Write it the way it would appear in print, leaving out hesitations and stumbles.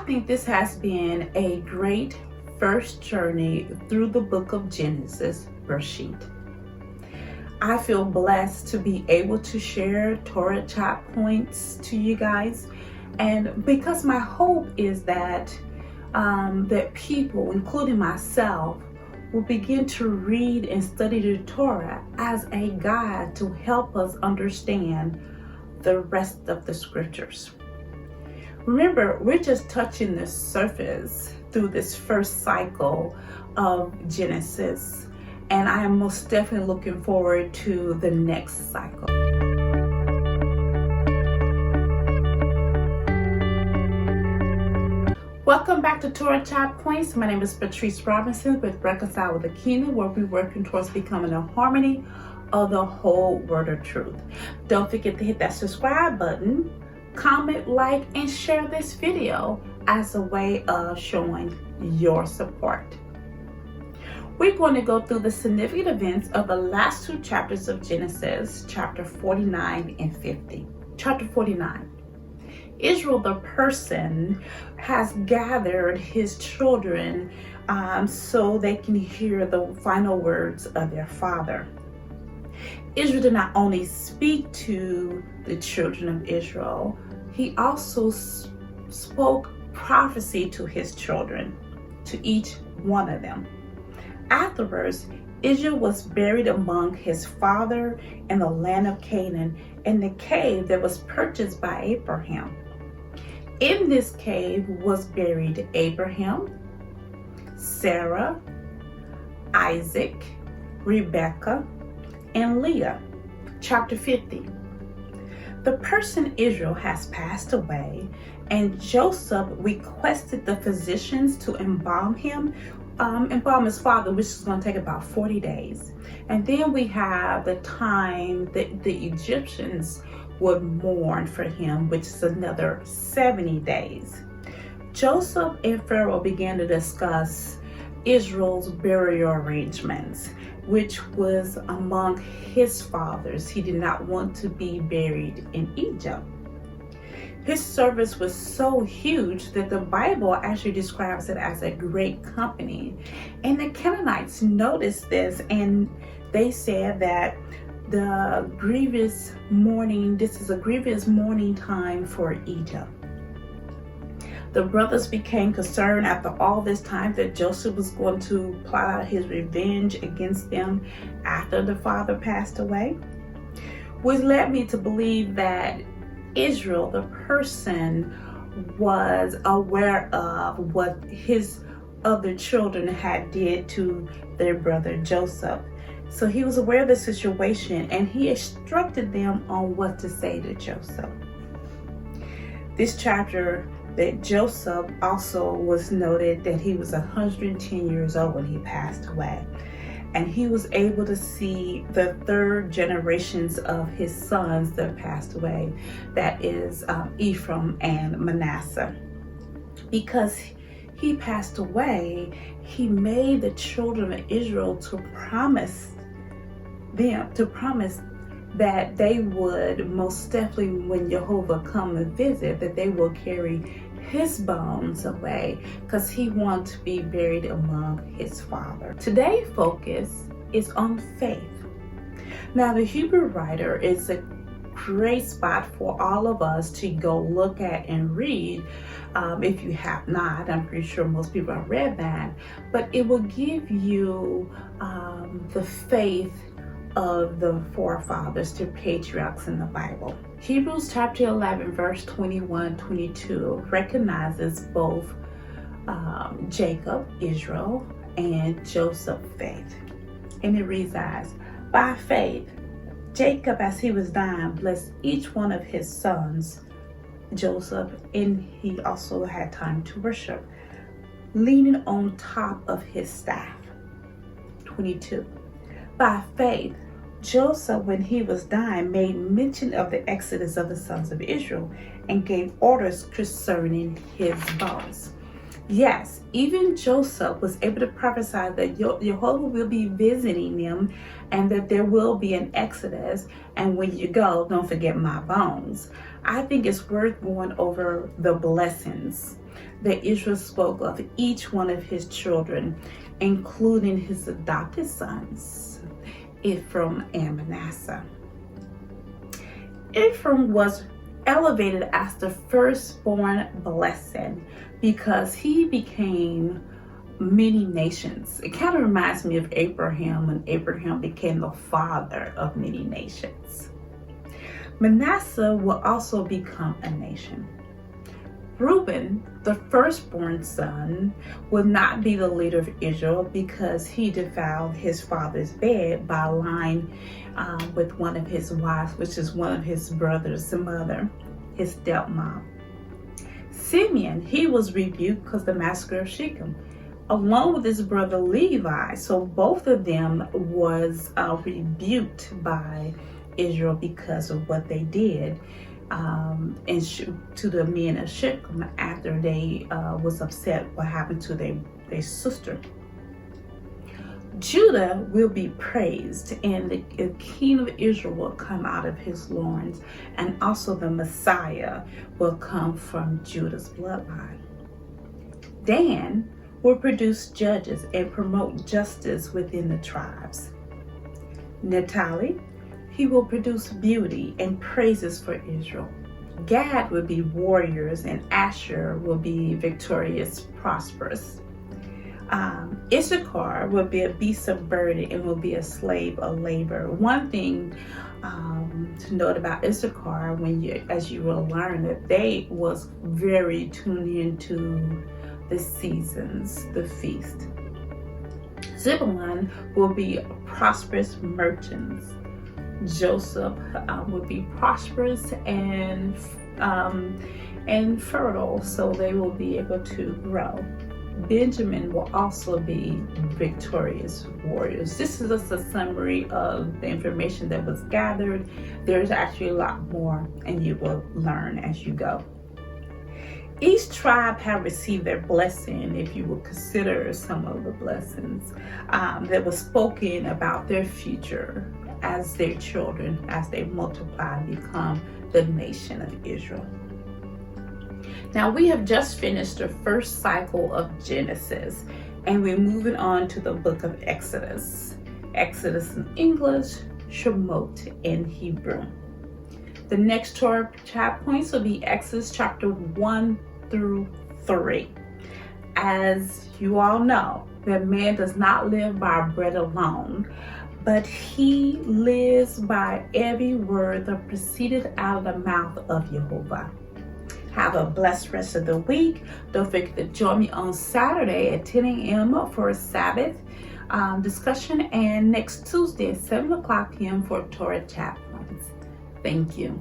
think this has been a great first journey through the book of Genesis, BEREISHIT. I feel blessed to be able to share Torah Chat Points to you guys, and because my hope is that that people, including myself, will begin to read and study the Torah as a guide to help us understand the rest of the scriptures. Remember, we're just touching the surface through this first cycle of Genesis, and I am most definitely looking forward to the next cycle. Welcome back to Torah Chat Points. My name is Patrice Robinson with Reconcile with the Kingdom, where we're working towards becoming a harmony of the whole word of truth. Don't forget to hit that subscribe button, comment, like, and share this video as a way of showing your support. We're going to go through the significant events of the last two chapters of Genesis, chapter 49 and 50. Chapter 49. Israel, the person, has gathered his children so they can hear the final words of their father. Israel did not only speak to the children of Israel, he also spoke prophecy to his children, to each one of them. Afterwards, Israel was buried among his father in the land of Canaan in the cave that was purchased by Abraham. In this cave was buried Abraham, Sarah, Isaac, Rebekah, and Leah. Chapter 50. The person Israel has passed away, and Joseph requested the physicians to embalm him, embalm his father, which is going to take about 40 days. And then we have the time that the Egyptians would mourn for him, which is another 70 days. Joseph and Pharaoh began to discuss Israel's burial arrangements, which was among his fathers. He did not want to be buried in Egypt. His service was so huge that the Bible actually describes it as a great company. And the Canaanites noticed this, and they said that this is a grievous mourning time for Egypt. The brothers became concerned after all this time that Joseph was going to plot out his revenge against them after the father passed away, which led me to believe that Israel, the person, was aware of what his other children had did to their brother Joseph. So he was aware of the situation, and he instructed them on what to say to Joseph. This chapter, that Joseph also was noted that he was 110 years old when he passed away. And he was able to see the third generations of his sons that passed away, that is Ephraim and Manasseh. Because he passed away, he made the children of Israel to promise that they would most definitely, when Yehovah come and visit, that they will carry his bones away, because he wanted to be buried among his father. Today's focus is on faith. Now, the Hebrew writer is a great spot for all of us to go look at and read. If you have not, I'm pretty sure most people have read that, but it will give you the faith of the forefathers, the patriarchs in the Bible. Hebrews chapter 11 verse 21-22 recognizes both Jacob, Israel, and Joseph's faith. And it reads as, by faith, Jacob, as he was dying, blessed each one of his sons, Joseph, and he also had time to worship, leaning on top of his staff. 22. By faith, Joseph, when he was dying, made mention of the exodus of the sons of Israel and gave orders concerning his bones. Yes, even Joseph was able to prophesy that Yehovah will be visiting them and that there will be an exodus. And when you go, don't forget my bones. I think it's worth going over the blessings that Israel spoke of each one of his children, including his adopted sons, Ephraim and Manasseh. Ephraim was elevated as the firstborn blessing because he became many nations. It kind of reminds me of Abraham when Abraham became the father of many nations. Manasseh will also become a nation. Reuben, the firstborn son, will not be the leader of Israel because he defiled his father's bed by lying with one of his wives, which is one of his brother's mother, his stepmom. Simeon, he was rebuked because the massacre of Shechem, along with his brother Levi. So both of them was rebuked by Israel because of what they did to the men of Shechem after they was upset what happened to their sister. Judah will be praised, and the king of Israel will come out of his loins, and also the Messiah will come from Judah's bloodline. Dan will produce judges and promote justice within the tribes. Naphtali, he will produce beauty and praises for Israel. Gad will be warriors, and Asher will be victorious, prosperous. Issachar will be a beast of burden and will be a slave of labor. One thing to note about Issachar, as you will learn, that they was very tuned into the seasons, the feast. Zebulun will be prosperous merchants. Joseph will be prosperous and fertile, so they will be able to grow. Benjamin will also be victorious warriors. This is just a summary of the information that was gathered. There's actually a lot more, and you will learn as you go. Each tribe have received their blessing, if you will consider some of the blessings that was spoken about their future as their children, as they multiply and become the nation of Israel. Now, we have just finished the first cycle of Genesis, and we're moving on to the book of Exodus. Exodus in English, Shemot in Hebrew. The next Torah Chat Points will be Exodus chapter 1 through 3. As you all know, that man does not live by bread alone, but he lives by every word that proceeded out of the mouth of Yehovah. Have a blessed rest of the week. Don't forget to join me on Saturday at 10 a.m. for a Sabbath discussion, and next Tuesday at 7 o'clock p.m. for Torah Chat Points. Thank you.